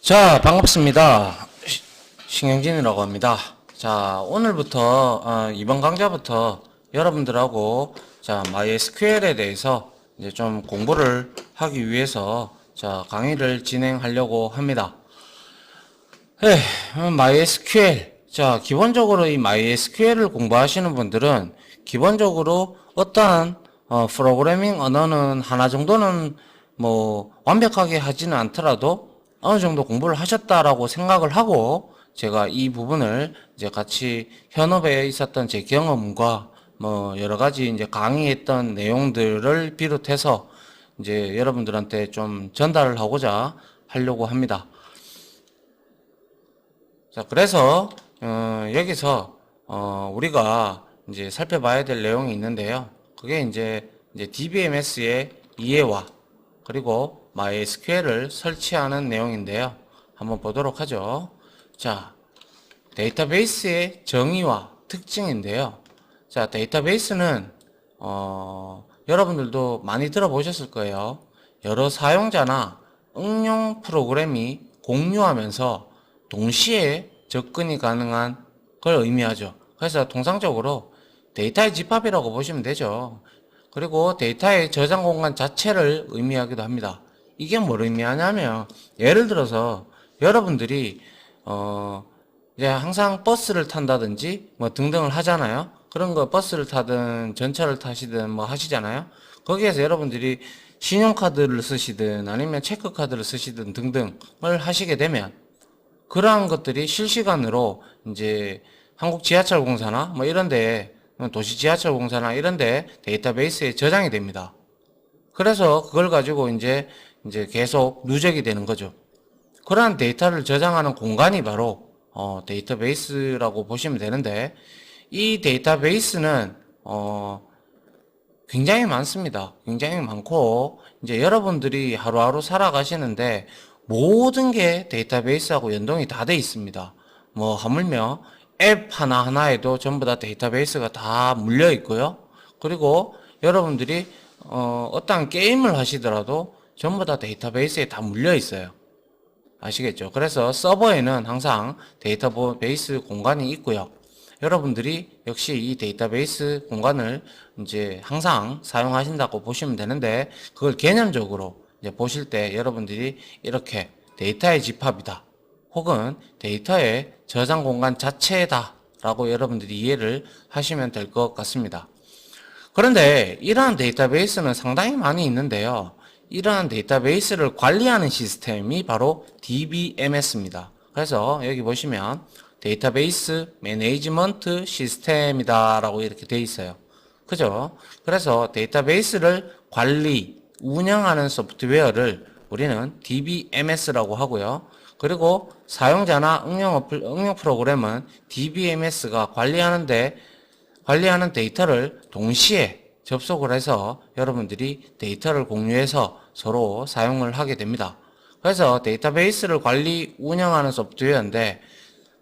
자, 반갑습니다. 신경진이라고 합니다. 자, 오늘부터, 이번 강좌부터 여러분들하고, 자, MySQL에 대해서 이제 좀 공부를 하기 위해서, 자, 강의를 진행하려고 합니다. 네, MySQL. 자, 기본적으로 이 MySQL을 공부하시는 분들은, 기본적으로 어떠한, 프로그래밍 언어는 하나 정도는 뭐, 완벽하게 하지는 않더라도, 어느 정도 공부를 하셨다라고 생각을 하고 제가 이 부분을 이제 같이 현업에 있었던 제 경험과 뭐 여러 가지 이제 강의했던 내용들을 비롯해서 이제 여러분들한테 좀 전달을 하고자 하려고 합니다. 자, 그래서 여기서 우리가 이제 살펴봐야 될 내용이 있는데요. 그게 이제 DBMS의 이해와 그리고 MySQL을 설치하는 내용인데요. 한번 보도록 하죠. 자, 데이터베이스의 정의와 특징인데요. 자, 데이터베이스는 여러분들도 많이 들어보셨을 거예요. 여러 사용자나 응용 프로그램이 공유하면서 동시에 접근이 가능한 걸 의미하죠. 그래서 통상적으로 데이터의 집합이라고 보시면 되죠. 그리고 데이터의 저장 공간 자체를 의미하기도 합니다. 이게 뭘 의미하냐면 예를 들어서 여러분들이 이제 항상 버스를 탄다든지 뭐 등등을 하잖아요. 그런 거 버스를 타든 전철을 타시든 뭐 하시잖아요. 거기에서 여러분들이 신용카드를 쓰시든 아니면 체크카드를 쓰시든 등등을 하시게 되면 그러한 것들이 실시간으로 이제 한국 지하철공사나 뭐 이런 데 도시 지하철공사나 이런 데 데이터베이스에 저장이 됩니다. 그래서 그걸 가지고 이제 계속 누적이 되는 거죠. 그러한 데이터를 저장하는 공간이 바로 데이터베이스라고 보시면 되는데 이 데이터베이스는 굉장히 많습니다. 굉장히 많고 이제 여러분들이 하루하루 살아가시는데 모든 게 데이터베이스하고 연동이 다 돼 있습니다. 뭐 하물며 앱 하나하나에도 전부 다 데이터베이스가 다 물려 있고요. 그리고 여러분들이 어떤 게임을 하시더라도 전부 다 데이터베이스에 다 물려 있어요. 아시겠죠? 그래서 서버에는 항상 데이터베이스 공간이 있고요. 여러분들이 역시 이 데이터베이스 공간을 이제 항상 사용하신다고 보시면 되는데 그걸 개념적으로 이제 보실 때 여러분들이 이렇게 데이터의 집합이다. 혹은 데이터의 저장 공간 자체다. 라고 여러분들이 이해를 하시면 될 것 같습니다. 그런데 이러한 데이터베이스는 상당히 많이 있는데요. 이러한 데이터베이스를 관리하는 시스템이 바로 DBMS입니다. 그래서 여기 보시면 데이터베이스 매니지먼트 시스템이다 라고 이렇게 되어 있어요. 그죠? 그래서 데이터베이스를 관리, 운영하는 소프트웨어를 우리는 DBMS라고 하고요. 그리고 사용자나 응용 프로그램은 DBMS가 관리하는 데이터를 동시에 접속을 해서 여러분들이 데이터를 공유해서 서로 사용을 하게 됩니다. 그래서 데이터베이스를 관리, 운영하는 소프트웨어인데,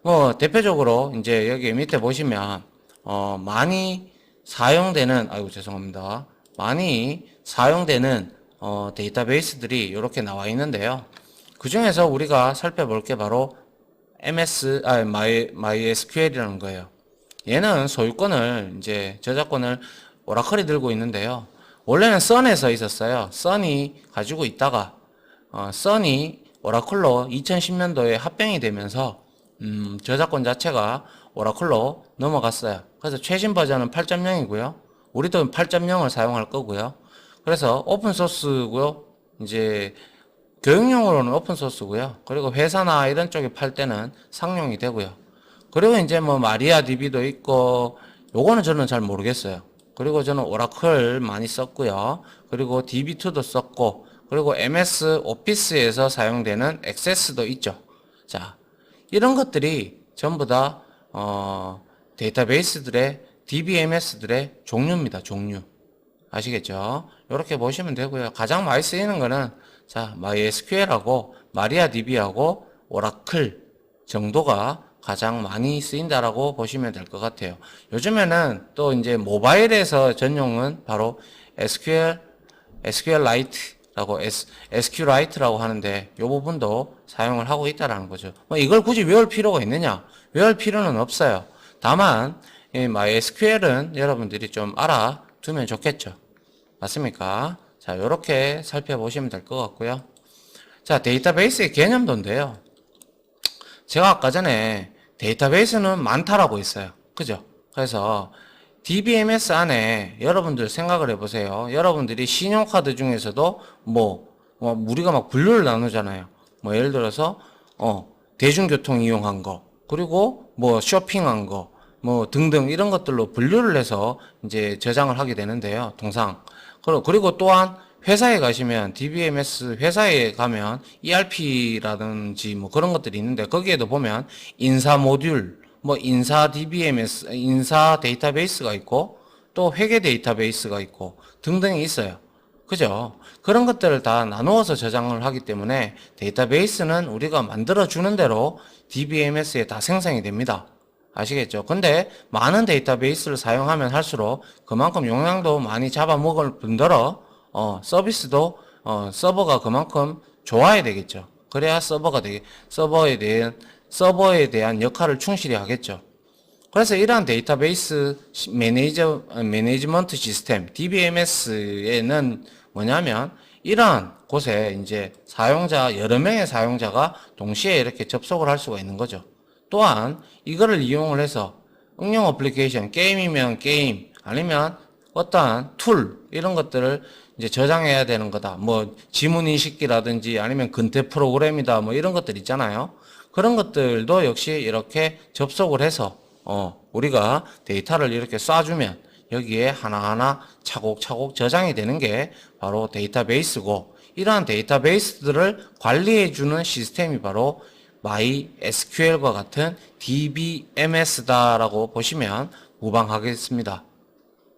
뭐, 대표적으로 이제 여기 밑에 보시면, 많이 사용되는, 아이고, 죄송합니다. 많이 사용되는, 데이터베이스들이 이렇게 나와 있는데요. 그 중에서 우리가 살펴볼 게 바로 MySQL이라는 거예요. 얘는 소유권을 이제 저작권을 오라클이 들고 있는데요. 원래는 선에서 있었어요. 선이 가지고 있다가 선이 오라클로 2010년도에 합병이 되면서 저작권 자체가 오라클로 넘어갔어요. 그래서 최신 버전은 8.0이고요. 우리도 8.0을 사용할 거고요. 그래서 오픈소스고요. 이제 교육용으로는 오픈소스고요. 그리고 회사나 이런 쪽에 팔 때는 상용이 되고요. 그리고 이제 뭐 마리아DB도 있고 요거는 저는 잘 모르겠어요. 그리고 저는 오라클 많이 썼고요. 그리고 DB2도 썼고 그리고 MS 오피스에서 사용되는 액세스도 있죠. 자, 이런 것들이 전부 다 데이터베이스들의 DBMS들의 종류입니다. 종류. 아시겠죠? 이렇게 보시면 되고요. 가장 많이 쓰이는 거는 자, MySQL하고 마리아DB하고 오라클 정도가 가장 많이 쓰인다라고 보시면 될 것 같아요. 요즘에는 또 이제 모바일에서 전용은 바로 SQLite 라고 SQLite라고 하는데 이 부분도 사용을 하고 있다라는 거죠. 뭐 이걸 굳이 외울 필요가 있느냐? 외울 필요는 없어요. 다만 이 MySQL은 여러분들이 좀 알아두면 좋겠죠. 맞습니까? 자, 요렇게 살펴보시면 될 것 같고요. 자, 데이터베이스의 개념도인데요. 제가 아까 전에 데이터베이스는 많다라고 했어요. 그죠? 그래서 DBMS 안에 여러분들 생각을 해보세요. 여러분들이 신용카드 중에서도 우리가 막 분류를 나누잖아요. 뭐 예를 들어서 대중교통 이용한 거, 그리고 뭐 쇼핑한 거, 뭐 등등 이런 것들로 분류를 해서 이제 저장을 하게 되는데요. 통상. 그리고 또한 회사에 가시면 DBMS 회사에 가면 ERP라든지 뭐 그런 것들이 있는데 거기에도 보면 인사 모듈, 뭐 인사 DBMS, 인사 데이터베이스가 있고 또 회계 데이터베이스가 있고 등등이 있어요. 그죠? 그런 것들을 다 나누어서 저장을 하기 때문에 데이터베이스는 우리가 만들어주는 대로 DBMS에 다 생성이 됩니다. 아시겠죠? 근데 많은 데이터베이스를 사용하면 할수록 그만큼 용량도 많이 잡아먹을 뿐더러 서비스도 서버가 그만큼 좋아야 되겠죠. 그래야 서버에 대한 역할을 충실히 하겠죠. 그래서 이러한 데이터베이스 매니지먼트 시스템 DBMS에는 뭐냐면 이러한 곳에 이제 여러 명의 사용자가 동시에 이렇게 접속을 할 수가 있는 거죠. 또한 이거를 이용을 해서 응용 어플리케이션, 게임이면 게임, 아니면 어떠한 툴 이런 것들을 이제 저장해야 되는 거다. 뭐 지문 인식기라든지 아니면 근태 프로그램이다. 뭐 이런 것들 있잖아요. 그런 것들도 역시 이렇게 접속을 해서 우리가 데이터를 이렇게 쏴주면 여기에 하나하나 차곡차곡 저장이 되는 게 바로 데이터베이스고, 이러한 데이터베이스들을 관리해주는 시스템이 바로 MySQL과 같은 DBMS다라고 보시면 무방하겠습니다.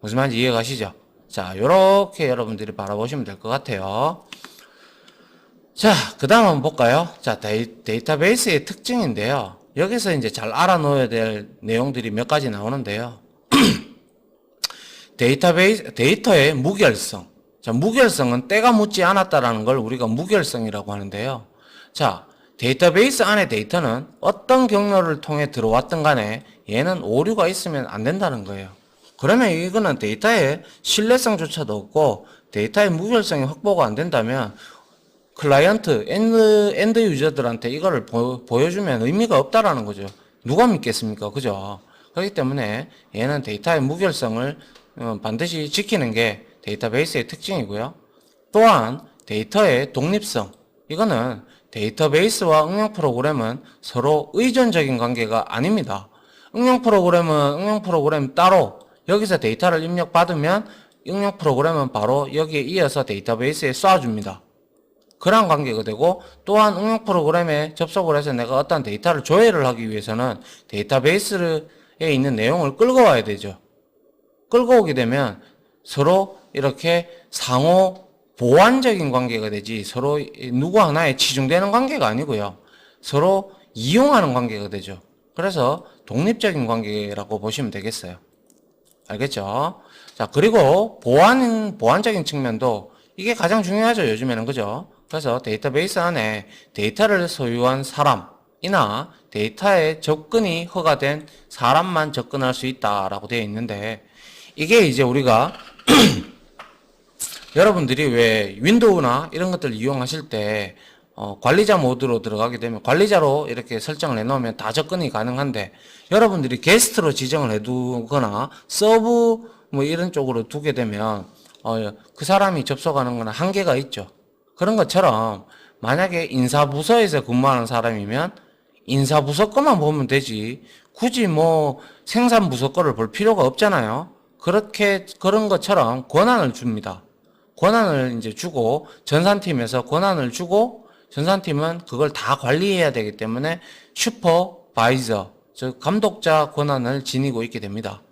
무슨 말인지 이해가시죠? 자, 요렇게 여러분들이 바라보시면 될 것 같아요. 자, 그 다음 한번 볼까요? 자, 데이터베이스의 특징인데요. 여기서 이제 잘 알아놓아야 될 내용들이 몇 가지 나오는데요. 데이터의 무결성. 자, 무결성은 때가 묻지 않았다라는 걸 우리가 무결성이라고 하는데요. 자, 데이터베이스 안에 데이터는 어떤 경로를 통해 들어왔든 간에 얘는 오류가 있으면 안 된다는 거예요. 그러면 이거는 데이터의 신뢰성조차도 없고 데이터의 무결성이 확보가 안 된다면 클라이언트, 엔드 유저들한테 이거를 보여주면 의미가 없다라는 거죠. 누가 믿겠습니까? 그죠? 그렇기 때문에 얘는 데이터의 무결성을 반드시 지키는 게 데이터베이스의 특징이고요. 또한 데이터의 독립성. 이거는 데이터베이스와 응용 프로그램은 서로 의존적인 관계가 아닙니다. 응용 프로그램은 따로 여기서 데이터를 입력받으면 응용 프로그램은 바로 여기에 이어서 데이터베이스에 쏴줍니다. 그런 관계가 되고, 또한 응용 프로그램에 접속을 해서 내가 어떤 데이터를 조회를 하기 위해서는 데이터베이스에 있는 내용을 끌고 와야 되죠. 끌고 오게 되면 서로 이렇게 상호 보완적인 관계가 되지 서로 누구 하나에 치중되는 관계가 아니고요. 서로 이용하는 관계가 되죠. 그래서 독립적인 관계라고 보시면 되겠어요. 알겠죠? 자, 그리고 보안적인 측면도 이게 가장 중요하죠, 요즘에는. 그죠? 그래서 데이터베이스 안에 데이터를 소유한 사람이나 데이터에 접근이 허가된 사람만 접근할 수 있다라고 되어 있는데, 이게 이제 우리가 여러분들이 왜 윈도우나 이런 것들 이용하실 때 관리자 모드로 들어가게 되면 관리자로 이렇게 설정을 해놓으면 다 접근이 가능한데, 여러분들이 게스트로 지정을 해두거나 서브 뭐 이런 쪽으로 두게 되면 그 사람이 접속하는 거는 한계가 있죠. 그런 것처럼 만약에 인사부서에서 근무하는 사람이면 인사부서 거만 보면 되지 굳이 뭐 생산부서 거를 볼 필요가 없잖아요. 그런 것처럼 권한을 줍니다. 권한을 이제 주고, 전산팀에서 권한을 주고, 전산팀은 그걸 다 관리해야 되기 때문에 슈퍼바이저, 즉 감독자 권한을 지니고 있게 됩니다.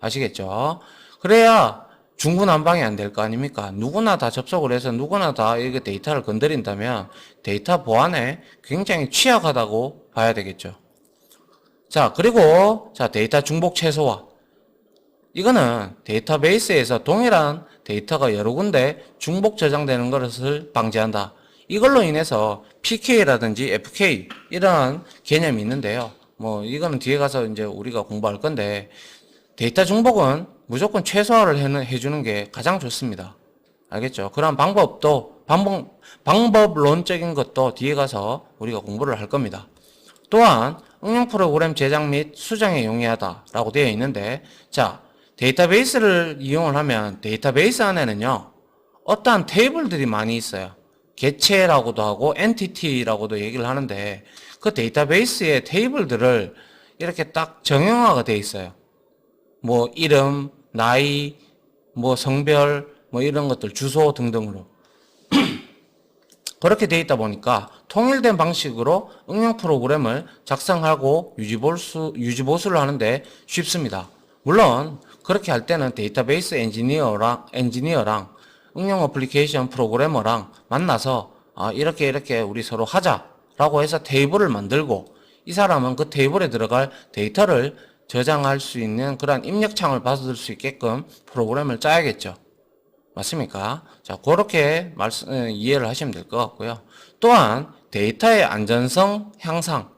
아시겠죠? 그래야 중구난방이 안 될 거 아닙니까? 누구나 다 접속을 해서 누구나 다 이게 데이터를 건드린다면 데이터 보안에 굉장히 취약하다고 봐야 되겠죠. 자, 그리고 데이터 중복 최소화. 이거는 데이터베이스에서 동일한 데이터가 여러 군데 중복 저장되는 것을 방지한다. 이걸로 인해서 PK라든지 FK 이러한 개념이 있는데요. 뭐 이거는 뒤에 가서 이제 우리가 공부할 건데 데이터 중복은 무조건 최소화를 해주는 게 가장 좋습니다. 알겠죠? 그런 방법론적인 것도 뒤에 가서 우리가 공부를 할 겁니다. 또한 응용 프로그램 제작 및 수정에 용이하다라고 되어 있는데, 자, 데이터베이스를 이용을 하면 데이터베이스 안에는요, 어떠한 테이블들이 많이 있어요. 객체라고도 하고 엔티티라고도 얘기를 하는데, 그 데이터베이스의 테이블들을 이렇게 딱 정형화가 되어 있어요. 뭐 이름, 나이, 뭐 성별, 뭐 이런 것들, 주소 등등으로. 그렇게 되어 있다 보니까 통일된 방식으로 응용 프로그램을 작성하고 유지보수를 하는데 쉽습니다. 물론 그렇게 할 때는 데이터베이스 엔지니어랑 응용 어플리케이션 프로그래머랑 만나서 이렇게 우리 서로 하자라고 해서 테이블을 만들고, 이 사람은 그 테이블에 들어갈 데이터를 저장할 수 있는 그러한 입력창을 받을 수 있게끔 프로그램을 짜야겠죠. 맞습니까? 자, 그렇게 이해를 하시면 될 것 같고요. 또한 데이터의 안전성 향상,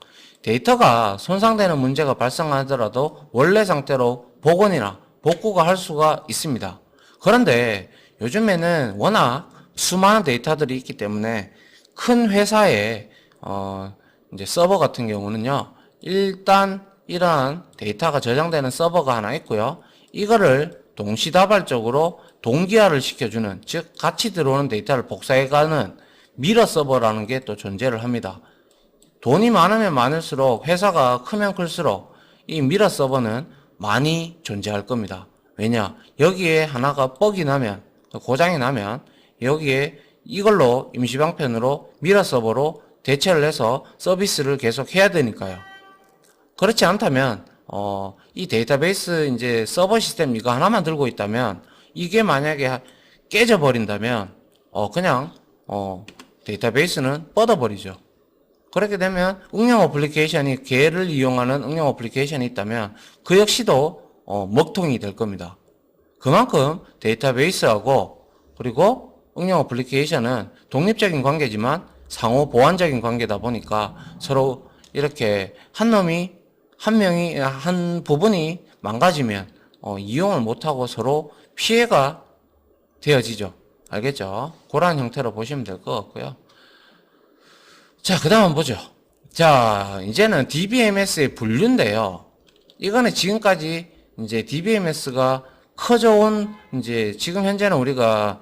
데이터가 손상되는 문제가 발생하더라도 원래 상태로 복원이나 복구가 할 수가 있습니다. 그런데 요즘에는 워낙 수많은 데이터들이 있기 때문에 큰 회사의 이제 서버 같은 경우는요, 일단 이러한 데이터가 저장되는 서버가 하나 있고요. 이거를 동시다발적으로 동기화를 시켜주는, 즉 같이 들어오는 데이터를 복사해가는 미러 서버라는 게 또 존재를 합니다. 돈이 많으면 많을수록, 회사가 크면 클수록 이 미러 서버는 많이 존재할 겁니다. 왜냐? 여기에 하나가 뻑이 나면, 고장이 나면 여기에 이걸로 임시방편으로 미러 서버로 대체를 해서 서비스를 계속 해야 되니까요. 그렇지 않다면 이 데이터베이스 이제 서버 시스템 이거 하나만 들고 있다면, 이게 만약에 깨져 버린다면 그냥 데이터베이스는 뻗어버리죠. 그렇게 되면 응용 어플리케이션이, 걔를 이용하는 응용 어플리케이션이 있다면 그 역시도 먹통이 될 겁니다. 그만큼 데이터베이스하고 그리고 응용 어플리케이션은 독립적인 관계지만 상호 보완적인 관계다 보니까 서로 이렇게 한 부분이 망가지면 이용을 못하고 서로 피해가 되어지죠. 알겠죠? 그러한 형태로 보시면 될 것 같고요. 자, 그 다음 보죠. 자, 이제는 DBMS의 분류인데요. 이거는 지금까지 이제 DBMS가 커져온, 이제 지금 현재는 우리가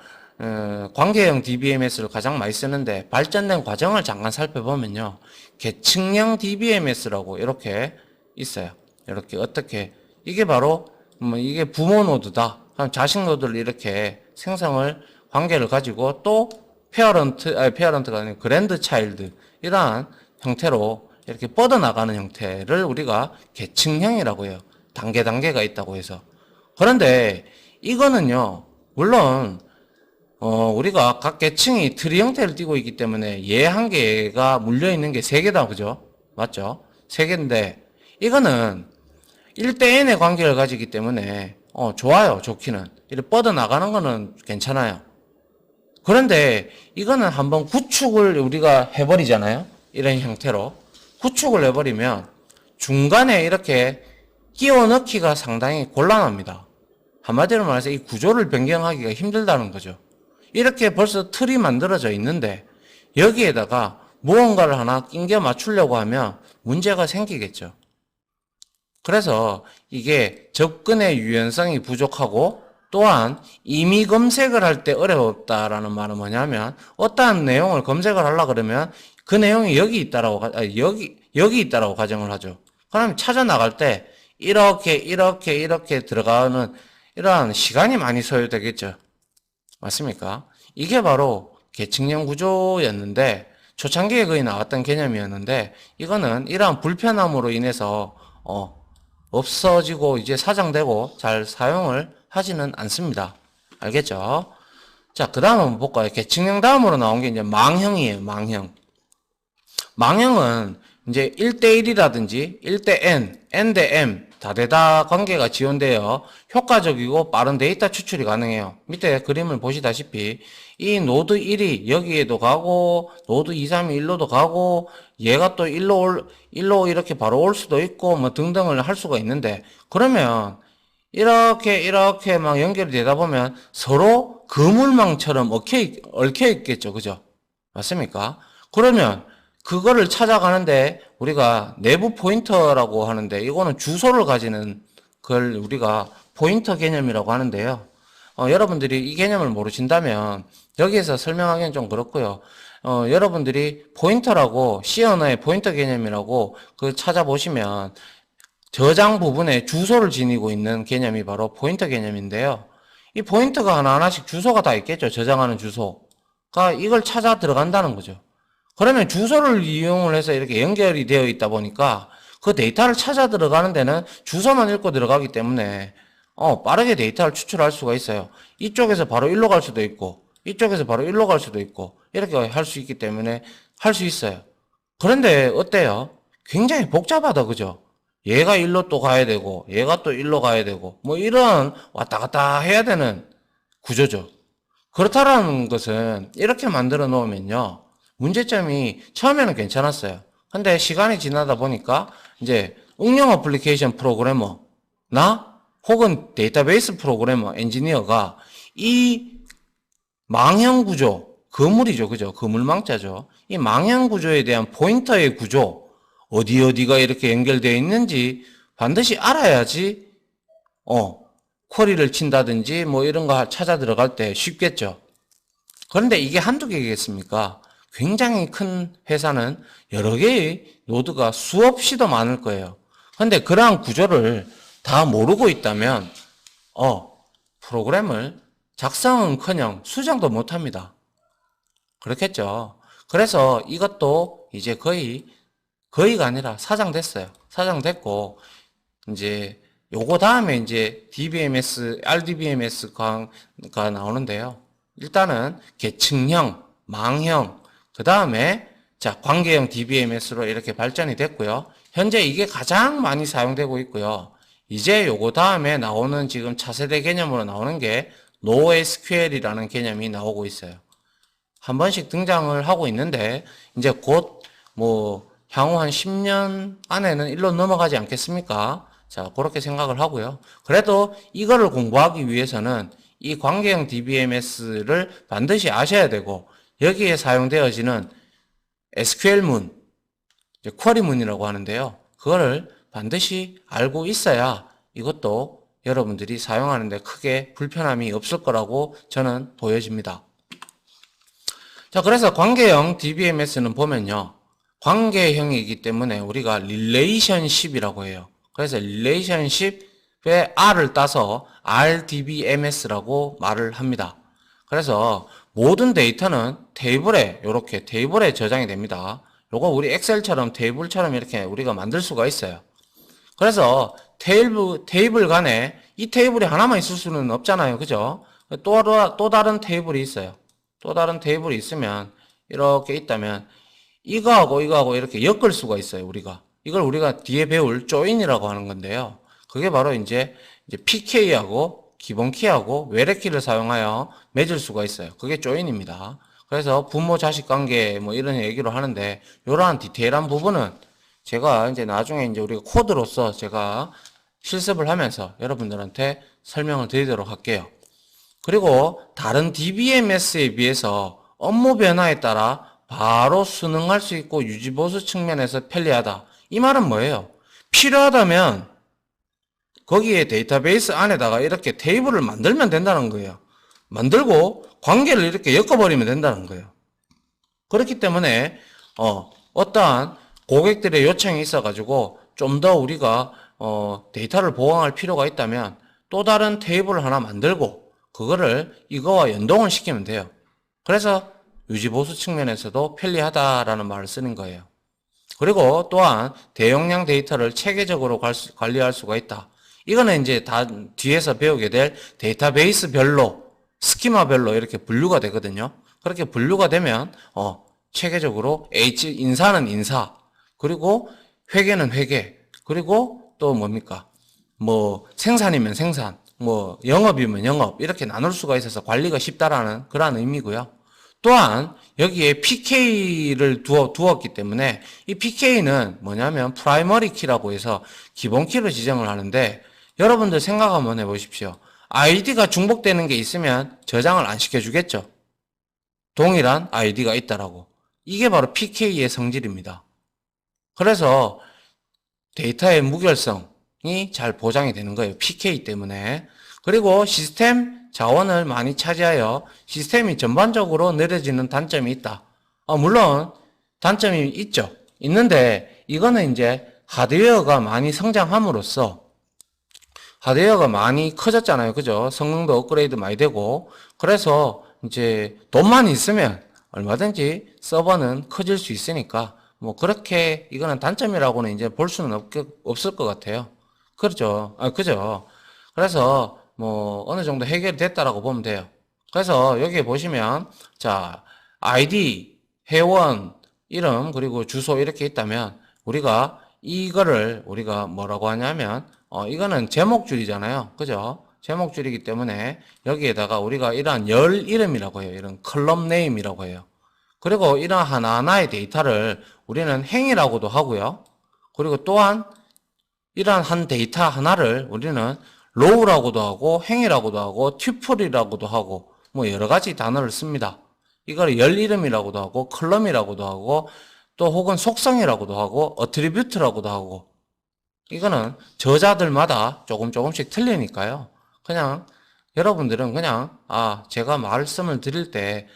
관계형 DBMS를 가장 많이 쓰는데, 발전된 과정을 잠깐 살펴보면요, 계층형 DBMS라고 이렇게 있어요. 이렇게 어떻게, 이게 바로 이게 부모 노드다. 그럼 자식 노드를 이렇게 관계를 가지고, 또 페어런트가 아니고 그랜드 차일드, 이러한 형태로 이렇게 뻗어나가는 형태를 우리가 계층형이라고 해요. 단계가 있다고 해서. 그런데 이거는요, 물론 우리가 각 계층이 트리 형태를 띠고 있기 때문에 얘 한 개가 물려있는 게 세 개다, 그죠? 맞죠? 세 개인데, 이거는 1대 N의 관계를 가지기 때문에 좋아요. 좋기는. 이렇게 뻗어나가는 거는 괜찮아요. 그런데 이거는 한번 구축을 우리가 해버리잖아요. 이런 형태로 구축을 해버리면 중간에 이렇게 끼워 넣기가 상당히 곤란합니다. 한마디로 말해서 이 구조를 변경하기가 힘들다는 거죠. 이렇게 벌써 틀이 만들어져 있는데 여기에다가 무언가를 하나 끼겨 맞추려고 하면 문제가 생기겠죠. 그래서 이게 접근의 유연성이 부족하고, 또한 임의 검색을 할 때 어렵다라는 말은 뭐냐면, 어떠한 내용을 검색을 하려고 그러면 그 내용이 여기 있다라고 가정을 하죠. 그러면 찾아 나갈 때 이렇게 들어가는 이러한 시간이 많이 소요되겠죠. 맞습니까? 이게 바로 계층형 구조였는데, 초창기에 거의 나왔던 개념이었는데, 이거는 이러한 불편함으로 인해서 없어지고 이제 사장되고 잘 사용을 하지는 않습니다. 알겠죠? 자, 그 다음 한번 볼까요? 계층형 다음으로 나온 게 이제 망형이에요. 망형은 이제 1대1이라든지 1대 N, N 대 M, 다대다 관계가 지원되어 효과적이고 빠른 데이터 추출이 가능해요. 밑에 그림을 보시다시피 이 노드 1이 여기에도 가고 노드 2, 3이 1로도 가고 얘가 또 1로 이렇게 바로 올 수도 있고 뭐 등등을 할 수가 있는데, 그러면 이렇게 막 연결이 되다 보면 서로 그물망처럼 얽혀 있겠죠. 그죠? 맞습니까? 그러면 그거를 찾아가는데 우리가 내부 포인터라고 하는데, 이거는 주소를 가지는 걸 우리가 포인터 개념이라고 하는데요. 여러분들이 이 개념을 모르신다면 여기에서 설명하기는 좀 그렇고요. 여러분들이 포인터라고 C 언어의 포인터 개념이라고 그 찾아보시면 저장 부분에 주소를 지니고 있는 개념이 바로 포인터 개념인데요. 이 포인터가 하나하나씩 주소가 다 있겠죠. 저장하는 주소가 이걸 찾아 들어간다는 거죠. 그러면 주소를 이용을 해서 이렇게 연결이 되어 있다 보니까 그 데이터를 찾아 들어가는 데는 주소만 읽고 들어가기 때문에 빠르게 데이터를 추출할 수가 있어요. 이쪽에서 바로 일로 갈 수도 있고 이쪽에서 바로 일로 갈 수도 있고 이렇게 할 수 있기 때문에 할 수 있어요. 그런데 어때요? 굉장히 복잡하다, 그죠? 얘가 일로 또 가야 되고 얘가 또 일로 가야 되고 뭐 이런 왔다 갔다 해야 되는 구조죠. 그렇다라는 것은 이렇게 만들어 놓으면요, 문제점이 처음에는 괜찮았어요. 근데 시간이 지나다 보니까 이제 응용 어플리케이션 프로그래머나 혹은 데이터베이스 프로그래머 엔지니어가 이 망형 구조, 그물이죠, 그죠? 그물망자죠. 이 망형 구조에 대한 포인터의 구조, 어디가 이렇게 연결되어 있는지 반드시 알아야지, 쿼리를 친다든지 뭐 이런 거 찾아 들어갈 때 쉽겠죠. 그런데 이게 한두 개겠습니까? 굉장히 큰 회사는 여러 개의 노드가 수없이도 많을 거예요. 그런데 그러한 구조를 다 모르고 있다면, 프로그램을 작성은커녕 수정도 못합니다. 그렇겠죠. 그래서 이것도 이제 거의가 아니라 사장됐어요. 사장됐고, 이제 요거 다음에 이제 DBMS, RDBMS가 나오는데요. 일단은 계층형, 망형, 그 다음에 자, 관계형 DBMS로 이렇게 발전이 됐고요. 현재 이게 가장 많이 사용되고 있고요. 이제 요거 다음에 나오는 지금 차세대 개념으로 나오는 게 NoSQL이라는 개념이 나오고 있어요. 한 번씩 등장을 하고 있는데 이제 곧 뭐 향후 한 10년 안에는 일로 넘어가지 않겠습니까? 자, 그렇게 생각을 하고요. 그래도 이거를 공부하기 위해서는 이 관계형 DBMS를 반드시 아셔야 되고, 여기에 사용되어지는 SQL문, 쿼리문이라고 하는데요. 그거를 반드시 알고 있어야 이것도 여러분들이 사용하는데 크게 불편함이 없을 거라고 저는 보여집니다. 자, 그래서 관계형 DBMS는 보면요, 관계형이기 때문에 우리가 릴레이션십이라고 해요. 그래서 릴레이션십의 R을 따서 RDBMS라고 말을 합니다. 그래서 모든 데이터는 이렇게 테이블에 저장이 됩니다. 요거 우리 엑셀처럼 테이블처럼 이렇게 우리가 만들 수가 있어요. 그래서 테이블 간에 이 테이블이 하나만 있을 수는 없잖아요. 그죠? 또 다른 테이블이 있어요. 또 다른 테이블이 있으면, 이렇게 있다면 이거하고 이렇게 엮을 수가 있어요. 이걸 우리가 뒤에 배울 조인이라고 하는 건데요. 그게 바로 이제 PK하고 기본 키하고 외래 키를 사용하여 맺을 수가 있어요. 그게 조인입니다. 그래서 부모 자식 관계 뭐 이런 얘기로 하는데, 이러한 디테일한 부분은 제가 이제 나중에 이제 우리가 코드로서 제가 실습을 하면서 여러분들한테 설명을 드리도록 할게요. 그리고 다른 DBMS에 비해서 업무 변화에 따라 바로 순응할 수 있고 유지보수 측면에서 편리하다. 이 말은 뭐예요? 필요하다면 거기에 데이터베이스 안에다가 이렇게 테이블을 만들면 된다는 거예요. 만들고 관계를 이렇게 엮어버리면 된다는 거예요. 그렇기 때문에 어떠한 고객들의 요청이 있어가지고 좀 더 우리가 데이터를 보강할 필요가 있다면 또 다른 테이블을 하나 만들고 그거를 이거와 연동을 시키면 돼요. 그래서 유지보수 측면에서도 편리하다라는 말을 쓰는 거예요. 그리고 또한 대용량 데이터를 체계적으로 관리할 수가 있다. 이거는 이제 다 뒤에서 배우게 될 데이터베이스별로, 스키마별로 이렇게 분류가 되거든요. 그렇게 분류가 되면 체계적으로 인사는 인사, 그리고 회계는 회계, 그리고 또 뭡니까? 뭐 생산이면 생산, 뭐 영업이면 영업 이렇게 나눌 수가 있어서 관리가 쉽다라는 그런 의미고요. 또한 여기에 PK를 두었기 때문에 이 PK는 뭐냐면 프라이머리 키라고 해서 기본 키를 지정을 하는데 여러분들 생각 한번 해보십시오. 아이디가 중복되는 게 있으면 저장을 안 시켜주겠죠. 동일한 아이디가 있다라고. 이게 바로 PK의 성질입니다. 그래서 데이터의 무결성이 잘 보장이 되는 거예요. PK 때문에. 그리고 시스템 자원을 많이 차지하여 시스템이 전반적으로 느려지는 단점이 있다. 물론 단점이 있죠. 있는데 이거는 이제 하드웨어가 많이 성장함으로써 하드웨어가 많이 커졌잖아요. 그죠? 성능도 업그레이드 많이 되고 그래서 이제 돈만 있으면 얼마든지 서버는 커질 수 있으니까 뭐 그렇게 이거는 단점이라고는 이제 볼 수는 없을 것 같아요. 그렇죠. 그죠. 그래서 뭐 어느 정도 해결이 됐다라고 보면 돼요. 그래서 여기에 보시면 자 아이디, 회원, 이름 그리고 주소 이렇게 있다면 우리가 이거를 우리가 뭐라고 하냐면 이거는 제목줄이잖아요. 그죠? 제목줄이기 때문에 여기에다가 우리가 이러한 열 이름이라고 해요. 이런 컬럼 네임이라고 해요. 그리고 이런 하나하나의 데이터를 우리는 행이라고도 하고요. 그리고 또한 이러한 한 데이터 하나를 우리는 로우라고도 하고 행이라고도 하고 튜플이라고도 하고 뭐 여러 가지 단어를 씁니다. 이걸 열 이름이라고도 하고 컬럼이라고도 하고 또 혹은 속성이라고도 하고 어트리뷰트라고도 하고 이거는 저자들마다 조금씩 틀리니까요. 그냥 여러분들은 그냥 제가 말씀을 드릴 때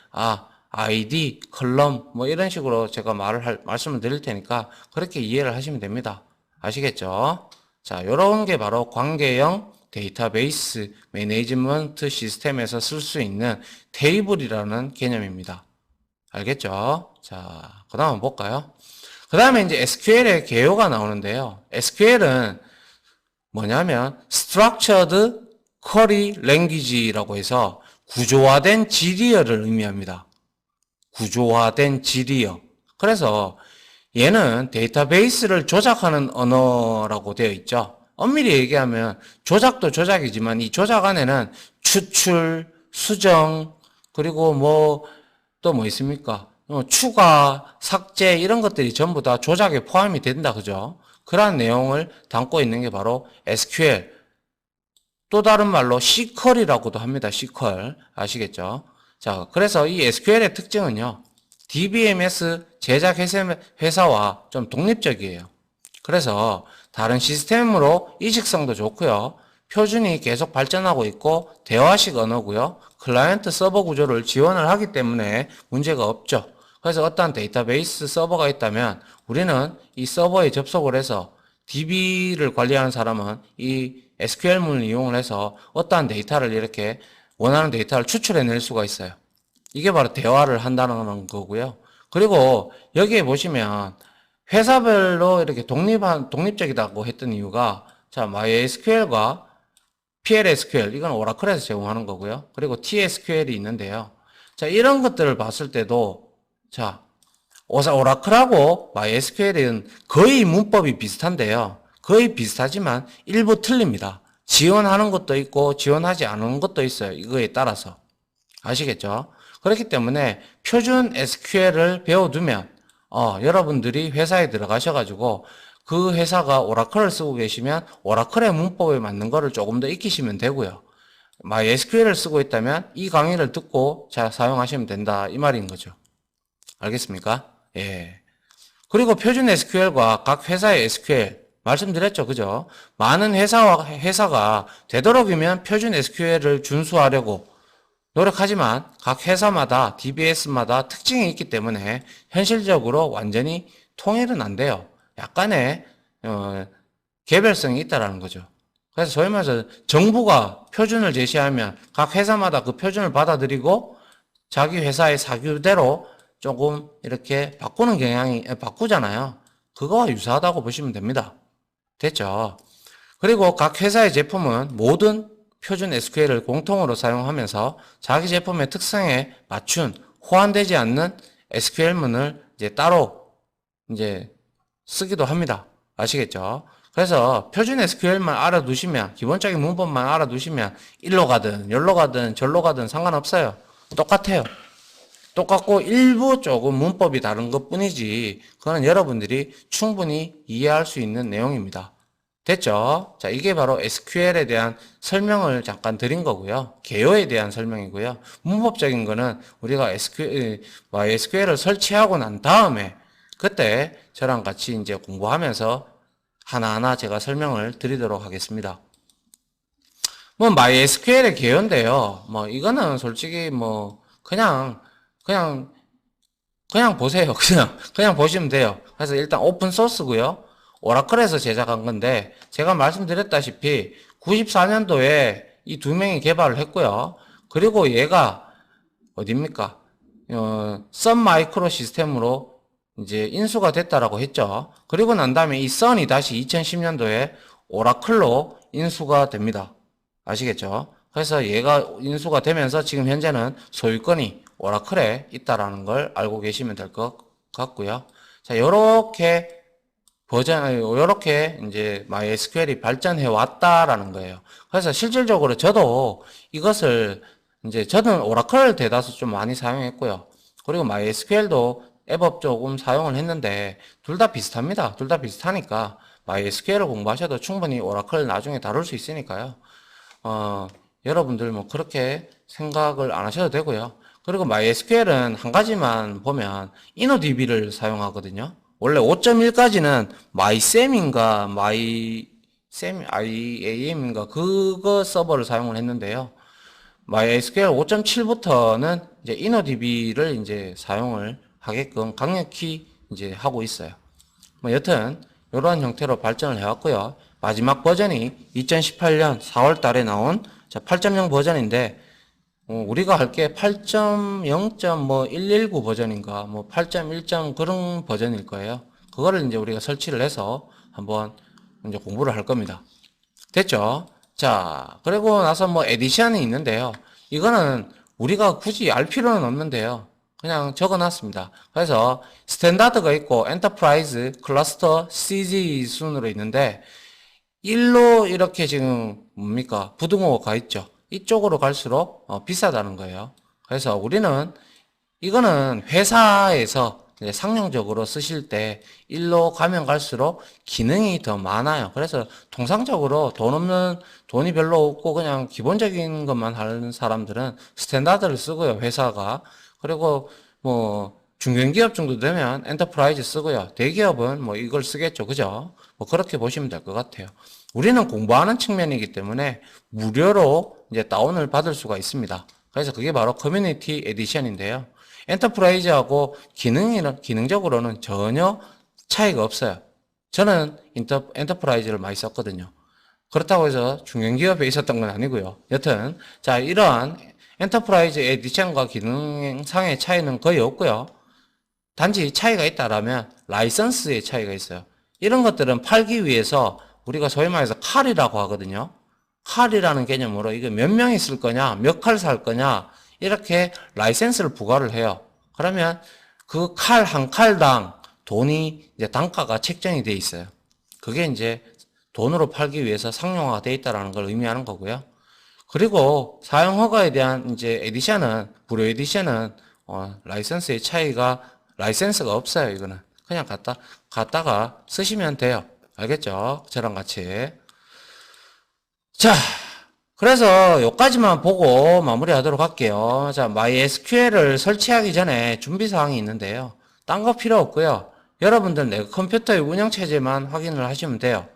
아이디, 컬럼 뭐 이런 식으로 제가 말씀을 드릴 테니까 그렇게 이해를 하시면 됩니다. 아시겠죠? 자, 요런 게 바로 관계형 데이터베이스 매니지먼트 시스템에서 쓸 수 있는 테이블이라는 개념입니다. 알겠죠? 자, 그 다음 한번 볼까요? 그 다음에 이제 SQL의 개요가 나오는데요. SQL은 뭐냐면 Structured Query Language라고 해서 구조화된 지리어를 의미합니다. 구조화된 지리어. 그래서 얘는 데이터베이스를 조작하는 언어라고 되어 있죠. 엄밀히 얘기하면 조작도 조작이지만 이 조작 안에는 추출, 수정, 그리고 뭐 또 뭐 있습니까? 추가, 삭제 이런 것들이 전부 다 조작에 포함이 된다. 그죠? 그러한 내용을 담고 있는 게 바로 SQL. 또 다른 말로 SQL이라고도 합니다. SQL. 아시겠죠? 자, 그래서 이 SQL의 특징은요. DBMS 제작 회사와 좀 독립적이에요. 그래서 다른 시스템으로 이식성도 좋고요. 표준이 계속 발전하고 있고 대화식 언어고요. 클라이언트 서버 구조를 지원을 하기 때문에 문제가 없죠. 그래서 어떠한 데이터베이스 서버가 있다면 우리는 이 서버에 접속을 해서 DB를 관리하는 사람은 이 SQL문을 이용을 해서 어떠한 데이터를 이렇게 원하는 데이터를 추출해낼 수가 있어요. 이게 바로 대화를 한다는 거고요. 그리고 여기에 보시면 회사별로 이렇게 독립적이다고 했던 이유가 자, MySQL과 PLSQL 이건 오라클에서 제공하는 거고요. 그리고 TSQL이 있는데요. 자, 이런 것들을 봤을 때도 자, 오라클하고 MySQL은 거의 문법이 비슷한데요. 거의 비슷하지만 일부 틀립니다. 지원하는 것도 있고 지원하지 않은 것도 있어요. 이거에 따라서. 아시겠죠? 그렇기 때문에 표준 SQL을 배워두면 여러분들이 회사에 들어가셔가지고 그 회사가 오라클을 쓰고 계시면 오라클의 문법에 맞는 거를 조금 더 익히시면 되고요. MySQL을 쓰고 있다면 이 강의를 듣고 잘 사용하시면 된다 이 말인 거죠. 알겠습니까? 예. 그리고 표준 SQL과 각 회사의 SQL 말씀드렸죠. 그죠? 많은 회사가 되도록이면 표준 SQL을 준수하려고 노력하지만 각 회사마다 DBS마다 특징이 있기 때문에 현실적으로 완전히 통일은 안 돼요. 약간의 개별성이 있다라는 거죠. 그래서 소위 말해서 정부가 표준을 제시하면 각 회사마다 그 표준을 받아들이고 자기 회사의 사규대로 조금 이렇게 바꾸는 경향이 바꾸잖아요. 그거와 유사하다고 보시면 됩니다. 됐죠? 그리고 각 회사의 제품은 모든 표준 SQL을 공통으로 사용하면서 자기 제품의 특성에 맞춘 호환되지 않는 SQL문을 이제 따로 이제 쓰기도 합니다. 아시겠죠? 그래서 표준 SQL만 알아두시면, 기본적인 문법만 알아두시면, 일로 가든, 열로 가든, 절로 가든 상관없어요. 똑같아요. 똑같고 일부 조금 문법이 다른 것 뿐이지, 그거는 여러분들이 충분히 이해할 수 있는 내용입니다. 됐죠? 자, 이게 바로 SQL에 대한 설명을 잠깐 드린 거고요. 개요에 대한 설명이고요. 문법적인 거는 우리가 SQL을 설치하고 난 다음에 그때 저랑 같이 이제 공부하면서 하나하나 제가 설명을 드리도록 하겠습니다. 뭐 MySQL의 개요인데요. 뭐 이거는 솔직히 뭐 그냥 그냥 보세요. 그냥 보시면 돼요. 그래서 일단 오픈 소스고요. 오라클에서 제작한 건데 제가 말씀드렸다시피 94년도에 이 두 명이 개발을 했고요. 그리고 얘가 어딥니까? 선 마이크로 시스템으로 이제 인수가 됐다라고 했죠. 그리고 난 다음에 이 선이 다시 2010년도에 오라클로 인수가 됩니다. 아시겠죠? 그래서 얘가 인수가 되면서 지금 현재는 소유권이 오라클에 있다라는 걸 알고 계시면 될 것 같고요. 자, 요렇게 이제 MySQL이 발전해 왔다라는 거예요. 그래서 실질적으로 저도 이것을 이제 저는 오라클 대다수 좀 많이 사용했고요. 그리고 MySQL도 앱업 조금 사용을 했는데 둘 다 비슷합니다. 둘 다 비슷하니까 MySQL을 공부하셔도 충분히 오라클 나중에 다룰 수 있으니까요. 여러분들 뭐 그렇게 생각을 안 하셔도 되고요. 그리고 MySQL은 한 가지만 보면 InnoDB를 사용하거든요. 원래 5.1까지는 MySam인가 IAM인가 그거 서버를 사용을 했는데요. MySQL 5.7부터는 이제 InnoDB를 이제 사용을 하게끔 강력히 이제 하고 있어요. 뭐 여튼 이러한 형태로 발전을 해왔고요. 마지막 버전이 2018년 4월 달에 나온 8.0 버전인데 우리가 할 게 8.0.119 버전인가 뭐 8.1. 그런 버전일 거예요. 그거를 이제 우리가 설치를 해서 한번 이제 공부를 할 겁니다. 됐죠? 자, 그리고 나서 뭐 에디션이 있는데요. 이거는 우리가 굳이 알 필요는 없는데요. 그냥 적어놨습니다. 그래서 스탠다드가 있고 엔터프라이즈, 클러스터, CG 순으로 있는데 1로 이렇게 지금 뭡니까? 부등호가 가 있죠. 이쪽으로 갈수록 비싸다는 거예요. 그래서 우리는 이거는 회사에서 이제 상용적으로 쓰실 때 1로 가면 갈수록 기능이 더 많아요. 그래서 통상적으로 돈이 별로 없고 그냥 기본적인 것만 하는 사람들은 스탠다드를 쓰고요, 회사가. 그리고 뭐 중견기업 정도 되면 엔터프라이즈 쓰고요. 대기업은 뭐 이걸 쓰겠죠. 그죠? 뭐 그렇게 보시면 될 것 같아요. 우리는 공부하는 측면이기 때문에 무료로 이제 다운을 받을 수가 있습니다. 그래서 그게 바로 커뮤니티 에디션인데요. 엔터프라이즈하고 기능적으로는 전혀 차이가 없어요. 저는 엔터프라이즈를 많이 썼거든요. 그렇다고 해서 중견기업에 있었던 건 아니고요. 여튼 자, 이러한 엔터프라이즈 에디션과 기능상의 차이는 거의 없고요. 단지 차이가 있다라면 라이선스의 차이가 있어요. 이런 것들은 팔기 위해서 우리가 소위 말해서 칼이라고 하거든요. 칼이라는 개념으로 이게 몇 명이 쓸 거냐, 몇 칼 살 거냐, 이렇게 라이센스를 부과를 해요. 그러면 그 칼 한 칼당 돈이 이제 단가가 책정이 돼 있어요. 그게 이제 돈으로 팔기 위해서 상용화가 돼 있다라는 걸 의미하는 거고요. 그리고 사용 허가에 대한 이제 무료 에디션은 라이센스가 없어요. 이거는 그냥 갖다가 쓰시면 돼요. 알겠죠? 저랑 같이. 자, 그래서 여기까지만 보고 마무리하도록 할게요. 자, MySQL을 설치하기 전에 준비사항이 있는데요. 딴 거 필요 없고요. 여러분들 내 컴퓨터의 운영체제만 확인을 하시면 돼요.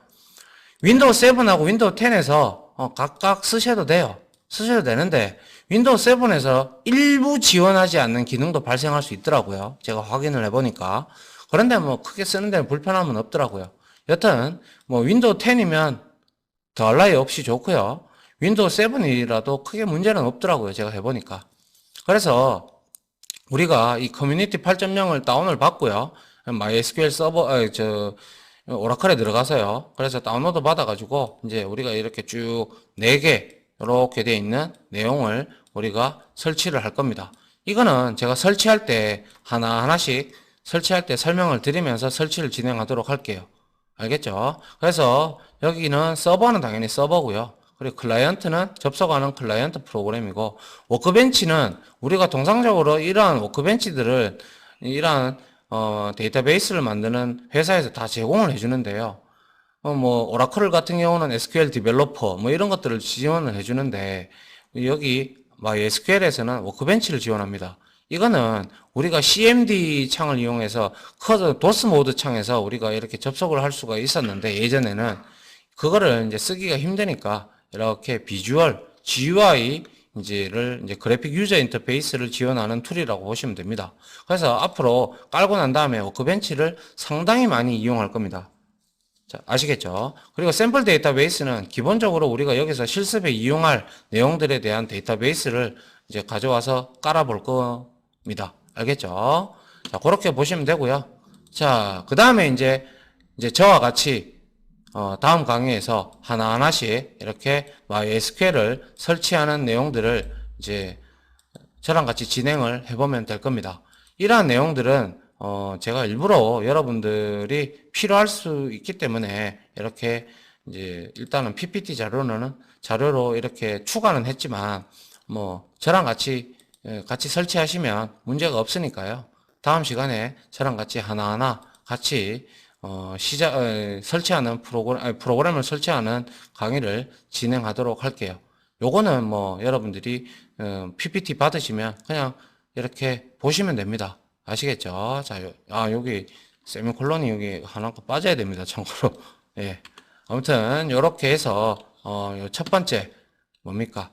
윈도우 7하고 윈도우 10에서 각각 쓰셔도 돼요. 쓰셔도 되는데 윈도우 7에서 일부 지원하지 않는 기능도 발생할 수 있더라고요. 제가 확인을 해보니까. 그런데 뭐 크게 쓰는 데는 불편함은 없더라고요. 여튼 뭐 윈도우 10이면 더할 나위 없이 좋고요. 윈도우 7이라도 크게 문제는 없더라고요. 제가 해보니까. 그래서 우리가 이 커뮤니티 8.0을 다운을 받고요. MySQL 오라클에 들어가서요. 그래서 다운로드 받아가지고 이제 우리가 이렇게 쭉 4개 이렇게 되어 있는 내용을 우리가 설치를 할 겁니다. 이거는 제가 설치할 때 하나하나씩 설치할 때 설명을 드리면서 설치를 진행하도록 할게요. 알겠죠? 그래서 여기는 서버는 당연히 서버고요. 그리고 클라이언트는 접속하는 클라이언트 프로그램이고, 워크벤치는 우리가 통상적으로 이러한 워크벤치들을 이러한 데이터베이스를 만드는 회사에서 다 제공을 해주는데요. 뭐 오라클 같은 경우는 SQL 디벨로퍼 뭐 이런 것들을 지원을 해주는데, 여기 MySQL에서는 워크벤치를 지원합니다. 이거는 우리가 CMD 창을 이용해서 도스 모드 창에서 우리가 이렇게 접속을 할 수가 있었는데, 예전에는 그거를 이제 쓰기가 힘드니까 이렇게 비주얼 GUI 이제를 이제 그래픽 유저 인터페이스를 지원하는 툴이라고 보시면 됩니다. 그래서 앞으로 깔고 난 다음에 워크벤치를 상당히 많이 이용할 겁니다. 자, 아시겠죠? 그리고 샘플 데이터베이스는 기본적으로 우리가 여기서 실습에 이용할 내용들에 대한 데이터베이스를 이제 가져와서 깔아볼 겁니다. 알겠죠? 자, 그렇게 보시면 되고요. 자, 그 다음에 이제 저와 같이 다음 강의에서 하나하나씩 이렇게 MySQL을 설치하는 내용들을 이제 저랑 같이 진행을 해보면 될 겁니다. 이러한 내용들은 제가 일부러 여러분들이 필요할 수 있기 때문에 이렇게 이제 일단은 PPT 자료로 이렇게 추가는 했지만, 뭐 저랑 같이 설치하시면 문제가 없으니까요. 다음 시간에 저랑 같이 하나하나 같이 설치하는 프로그램을 설치하는 강의를 진행하도록 할게요. 요거는 뭐 여러분들이 PPT 받으시면 그냥 이렇게 보시면 됩니다. 아시겠죠? 자, 여기 세미콜론이 여기 하나 빠져야 됩니다. 참고로. 예. 아무튼 요렇게 해서 요 첫 번째 뭡니까?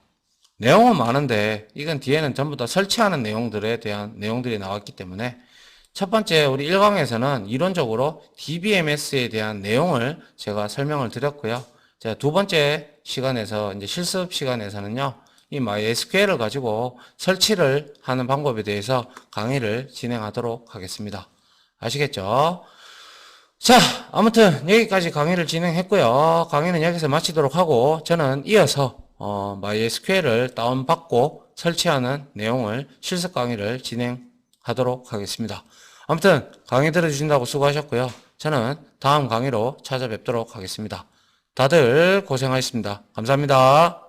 내용은 많은데 이건 뒤에는 전부 다 설치하는 내용들에 대한 내용들이 나왔기 때문에, 첫 번째 우리 1강에서는 이론적으로 DBMS에 대한 내용을 제가 설명을 드렸고요. 자, 두 번째 시간에서 이제 실습 시간에서는요, 이 MySQL을 가지고 설치를 하는 방법에 대해서 강의를 진행하도록 하겠습니다. 아시겠죠? 자, 아무튼 여기까지 강의를 진행했고요. 강의는 여기서 마치도록 하고, 저는 이어서 MySQL을 다운받고 설치하는 내용을 실습 강의를 진행하도록 하겠습니다. 아무튼 강의 들어주신다고 수고하셨고요. 저는 다음 강의로 찾아뵙도록 하겠습니다. 다들 고생하셨습니다. 감사합니다.